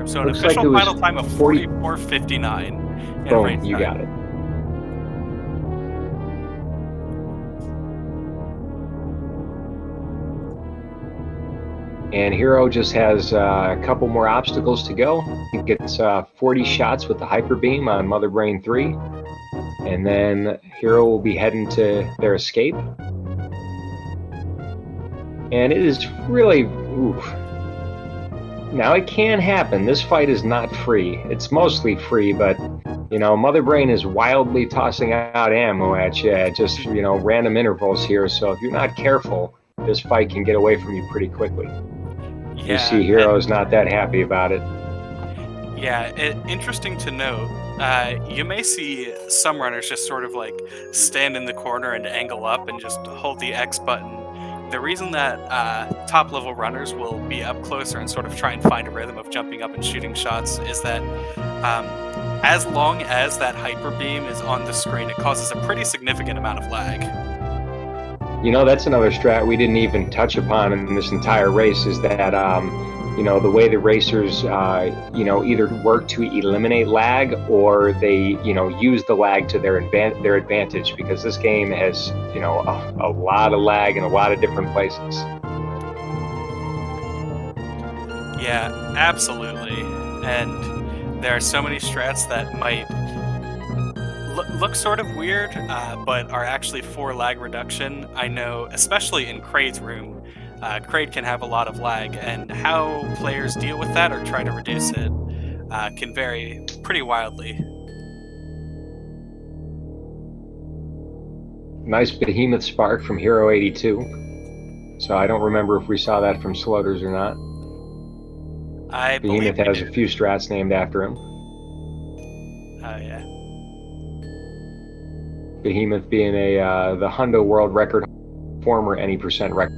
so an official final time of 44:59. Boom, you got it. And Hero just has a couple more obstacles to go. He gets 40 shots with the Hyper Beam on Mother Brain 3. And then Hero will be heading to their escape. And it is really... oof. Now, it can happen. This fight is not free. It's mostly free, but, Mother Brain is wildly tossing out ammo at you at just, random intervals here. So if you're not careful, this fight can get away from you pretty quickly. Yeah, you see Hero's not that happy about it. Yeah, interesting to note. You may see some runners just sort of like stand in the corner and angle up and just hold the X button. The reason that top level runners will be up closer and sort of try and find a rhythm of jumping up and shooting shots is that as long as that hyper beam is on the screen, it causes a pretty significant amount of lag. That's another strat we didn't even touch upon in this entire race is that, the way the racers, either work to eliminate lag or they, use the lag to their advantage, because this game has, a lot of lag in a lot of different places. Yeah, absolutely. And there are so many strats that might look sort of weird, but are actually for lag reduction. I know, especially in Kraid's room, Kraid can have a lot of lag, and how players deal with that or try to reduce it can vary pretty wildly. Nice behemoth spark from Hero 82. So I don't remember if we saw that from Sloaters or not. I believe Behemoth we has do. a few strats named after him. Yeah. Behemoth being the Hundo World Record, former any percent record.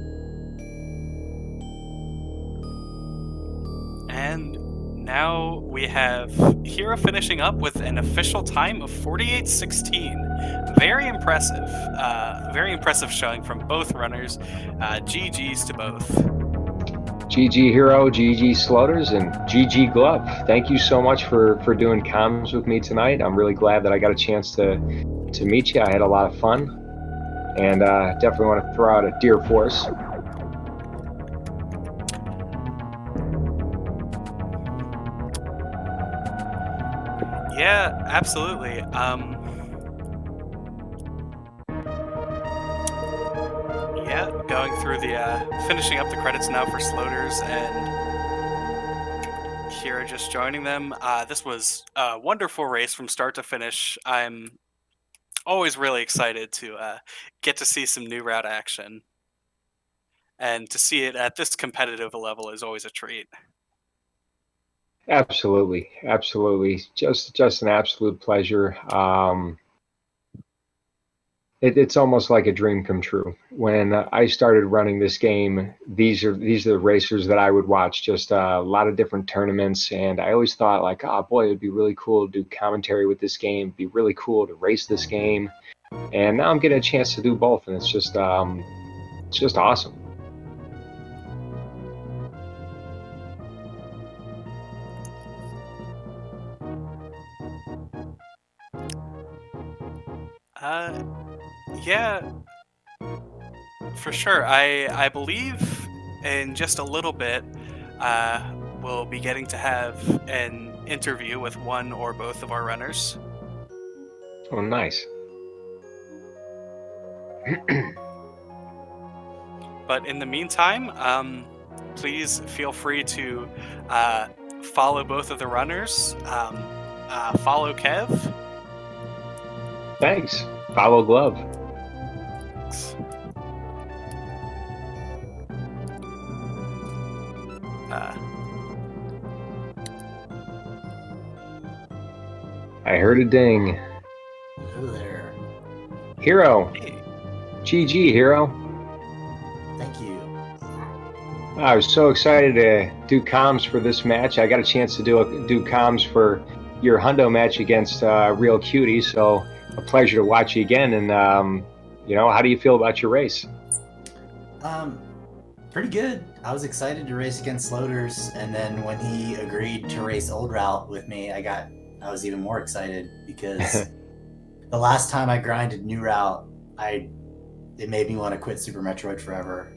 And now we have Hero finishing up with an official time of 48:16. Very impressive. Very impressive showing from both runners. GG's to both. GG Hero, GG Sloaters, and GG Glove. Thank you so much for doing comms with me tonight. I'm really glad that I got a chance to meet you. I had a lot of fun, and definitely want to throw out a dear force. Yeah, absolutely. Yeah, going through the finishing up the credits now for Sloaters and Hero just joining them. This was a wonderful race from start to finish. I'm always really excited to get to see some new route action, and to see it at this competitive a level is always a treat. Absolutely, absolutely. Just an absolute pleasure. It's almost like a dream come true. When I started running this game, these are the racers that I would watch. Just a lot of different tournaments, and I always thought like, oh boy, it'd be really cool to do commentary with this game. It'd be really cool to race this game, and now I'm getting a chance to do both, and it's just awesome. Yeah, for sure. I believe in just a little bit, we'll be getting to have an interview with one or both of our runners. Oh, nice. But in the meantime, please feel free to follow both of the runners. Follow Kev. Thanks. Follow Glove. I heard a ding. Hello there. Hero. Hey. GG, Hero. Thank you. I was so excited to do comms for this match. I got a chance to do comms for your Hundo match against Real Cutie, so a pleasure to watch you again. And how do you feel about your race? Pretty good. I was excited to race against Sloaters, and then when he agreed to race Old Route with me, I was even more excited because the last time I grinded New Route, it made me want to quit Super Metroid forever.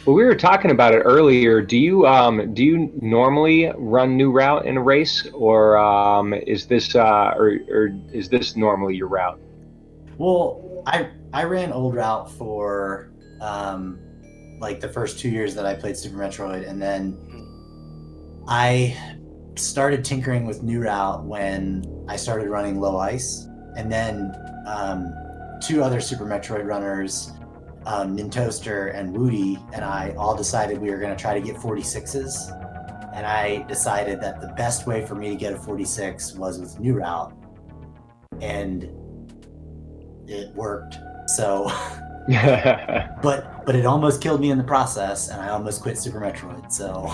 Well, we were talking about it earlier. Do you normally run New Route in a race, or is this is this normally your route? Well, I ran Old Route for like the first 2 years that I played Super Metroid, and then I started tinkering with New Route when I started running Low Ice, and then two other Super Metroid runners, Nintoaster and Woody, and I all decided we were going to try to get 46s, and I decided that the best way for me to get a 46 was with New Route, and it worked. So but it almost killed me in the process, and I almost quit Super Metroid. So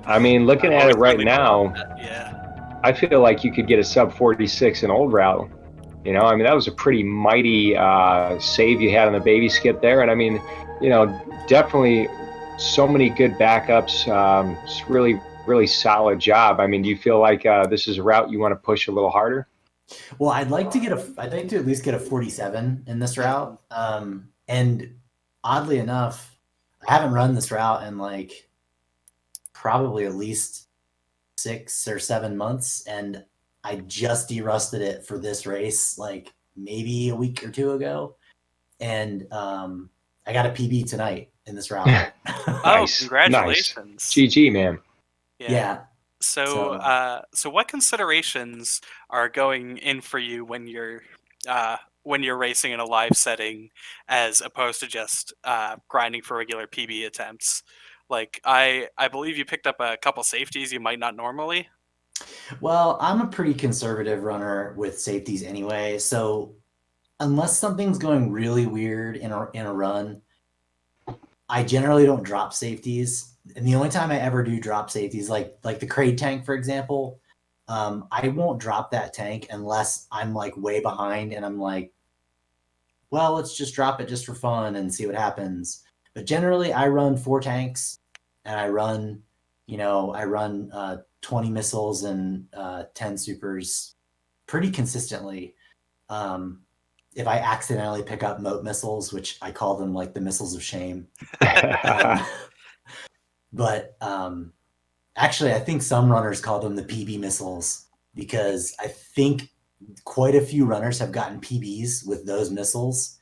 I mean, looking at it right now, yeah, I feel like you could get a sub 46 in Old Route. I mean, that was a pretty mighty save you had on the baby skip there, and I mean, definitely so many good backups. It's really solid job. I mean, do you feel like this is a route you want to push a little harder? Well, I'd like to at least get a 47 in this route. And oddly enough, I haven't run this route in like probably at least 6 or 7 months, and I just derusted it for this race like maybe a week or two ago, and I got a PB tonight, in this route. Oh, Nice. congratulations. GG, man. Yeah. So what considerations are going in for you when you're racing in a live setting, as opposed to just grinding for regular PB attempts? Like I believe you picked up a couple safeties you might not normally. Well, I'm a pretty conservative runner with safeties anyway, so unless something's going really weird in a run, I generally don't drop safeties. And the only time I ever do drop safeties, like the Kraid tank, for example, I won't drop that tank unless I'm like way behind and I'm like, well, let's just drop it just for fun and see what happens. But generally, I run 4 tanks, and I run 20 missiles and 10 supers pretty consistently. If I accidentally pick up moat missiles, which I call them like the missiles of shame. um, but actually, I think some runners call them the PB missiles, because I think quite a few runners have gotten PBs with those missiles,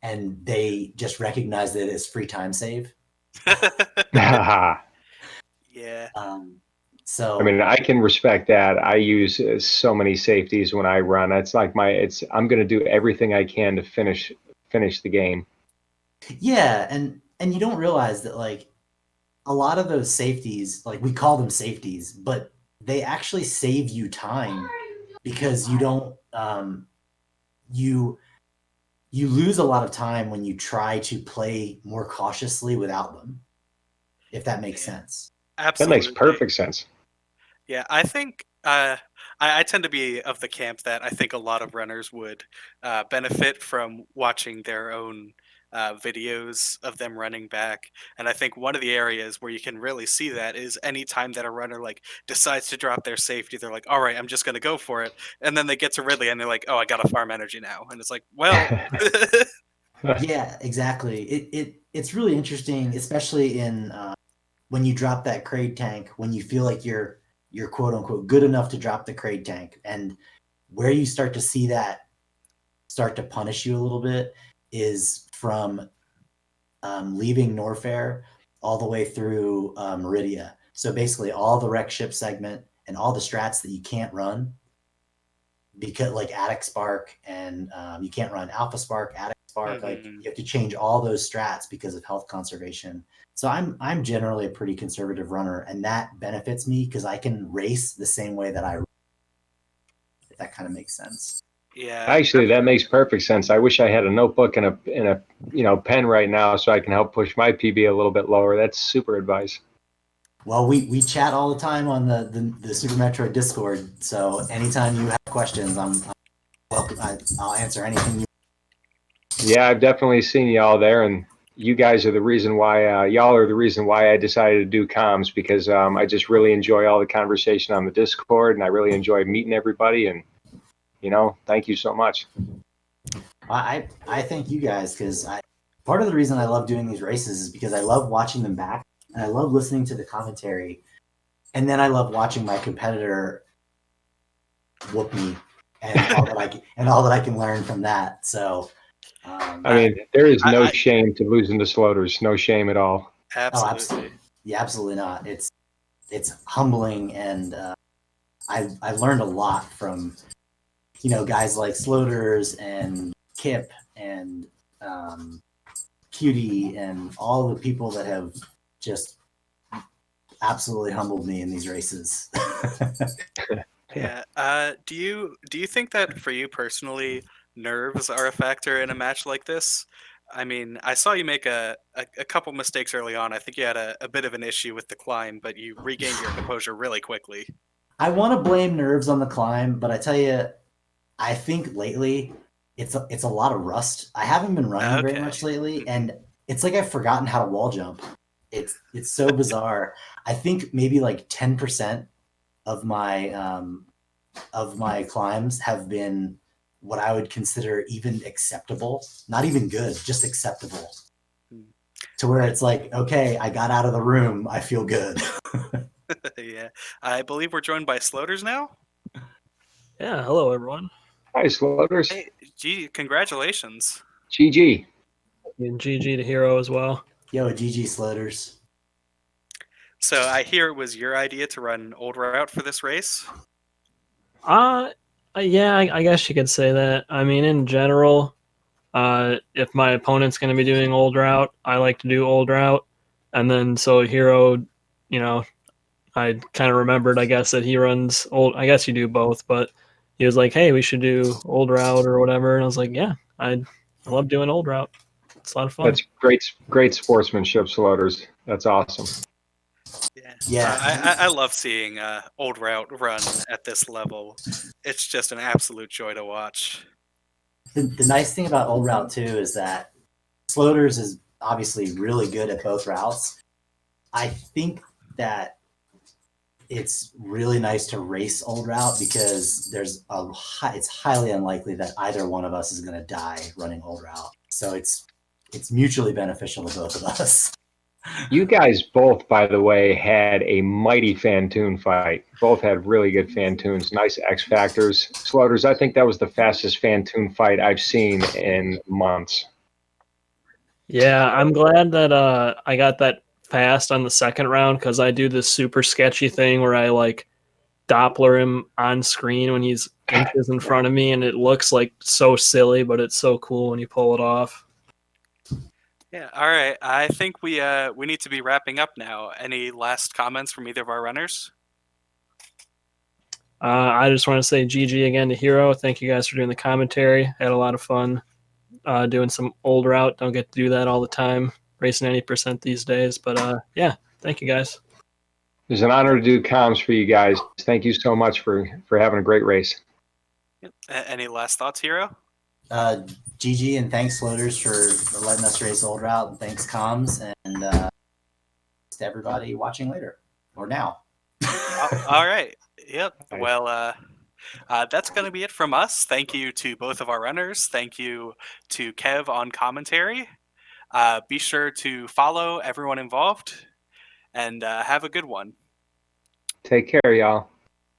and they just recognize it as free time save. Yeah. So I mean, I can respect that. I use so many safeties when I run. It's like I'm going to do everything I can to finish the game. yeah, and you don't realize that like a lot of those safeties, like we call them safeties, but they actually save you time, because you don't you lose a lot of time when you try to play more cautiously without them, if that makes sense. That Absolutely. makes perfect sense. Yeah, I think I tend to be of the camp that I think a lot of runners would benefit from watching their own videos of them running back. And I think one of the areas where you can really see that is any time that a runner like decides to drop their safety, they're like, all right, I'm just going to go for it. And then they get to Ridley and they're like, oh, I got to farm energy now. And it's like, well. Yeah, exactly. It's really interesting, especially in when you drop that Kraid tank, when you feel like you're quote unquote good enough to drop the Kraid tank, and where you start to see that start to punish you a little bit is from leaving Norfair all the way through Meridia. So basically, all the wreck ship segment and all the strats that you can't run, because like Attic Spark, and you can't run Alpha Spark, Attic Spark. Like you have to change all those strats because of health conservation. So I'm generally a pretty conservative runner, and that benefits me because I can race the same way that I run, if that kind of makes sense. Yeah. Actually, that makes perfect sense. I wish I had a notebook and a pen right now so I can help push my PB a little bit lower. That's super advice. Well, we chat all the time on the Super Metroid Discord. So anytime you have questions, I'm welcome. I'll answer anything you. Yeah, I've definitely seen y'all there, and you guys are the reason why y'all are the reason why I decided to do comms, because I just really enjoy all the conversation on the Discord, and I really enjoy meeting everybody, and thank you so much. I thank you guys, because part of the reason I love doing these races is because I love watching them back, and I love listening to the commentary, and then I love watching my competitor whoop me, and all that I can learn from that. So. I mean, there is no shame to losing to sloaters. No shame at all. Absolutely. Yeah, absolutely not. It's humbling, and I've learned a lot from guys like Sloaters and Kip and Cutie and all the people that have just absolutely humbled me in these races. Yeah. Do you think that for you personally, nerves are a factor in a match like this? I mean, I saw you make a couple mistakes early on. I think you had a bit of an issue with the climb, but you regained your composure really quickly. I want to blame nerves on the climb, but I tell you, I think lately it's a lot of rust. I haven't been running very much lately, and it's like I've forgotten how to wall jump. It's so bizarre. I think maybe like 10% of my climbs have been what I would consider even acceptable, not even good, just acceptable. To where it's like, okay, I got out of the room, I feel good. Yeah. I believe we're joined by Sloaters now. Yeah, hello everyone. Hi, Sloaters. Hey, gee, congratulations. GG. And GG to Hero as well. Yo, GG Sloaters. So I hear it was your idea to run old route for this race. Yeah, I guess you could say that. I mean, in general, if my opponent's going to be doing old route, I like to do old route. And then so Hero, I kind of remembered, I guess, that he runs old. I guess you do both, but he was like, "Hey, we should do old route or whatever," and I was like, "Yeah, I love doing old route. It's a lot of fun." That's great sportsmanship, Sloaters. That's awesome. Yeah. I love seeing old route run at this level. It's just an absolute joy to watch. The nice thing about old route too is that Sloaters is obviously really good at both routes. I think that it's really nice to race old route because it's highly unlikely that either one of us is going to die running old route. So it's mutually beneficial to both of us. You guys both, by the way, had a mighty Fantoon fight. Both had really good Fantoons, nice X Factors. Sloaters, I think that was the fastest Fantoon fight I've seen in months. Yeah, I'm glad that I got that fast on the second round because I do this super sketchy thing where I like Doppler him on screen when he's inches in front of me, and it looks like so silly, but it's so cool when you pull it off. Yeah. All right. I think we need to be wrapping up now. Any last comments from either of our runners? I just want to say GG again to Hero. Thank you guys for doing the commentary. I had a lot of fun doing some old route. Don't get to do that all the time, racing any percent these days. But yeah, thank you guys. It was an honor to do comms for you guys. Thank you so much for having a great race. Any last thoughts, Hero? GG and thanks Floaters for letting us race old route, and thanks Comms, and to everybody watching later or now. All right. Yep. Well, that's going to be it from us. Thank you to both of our runners. Thank you to Kev on commentary. Be sure to follow everyone involved, and have a good one. Take care, y'all.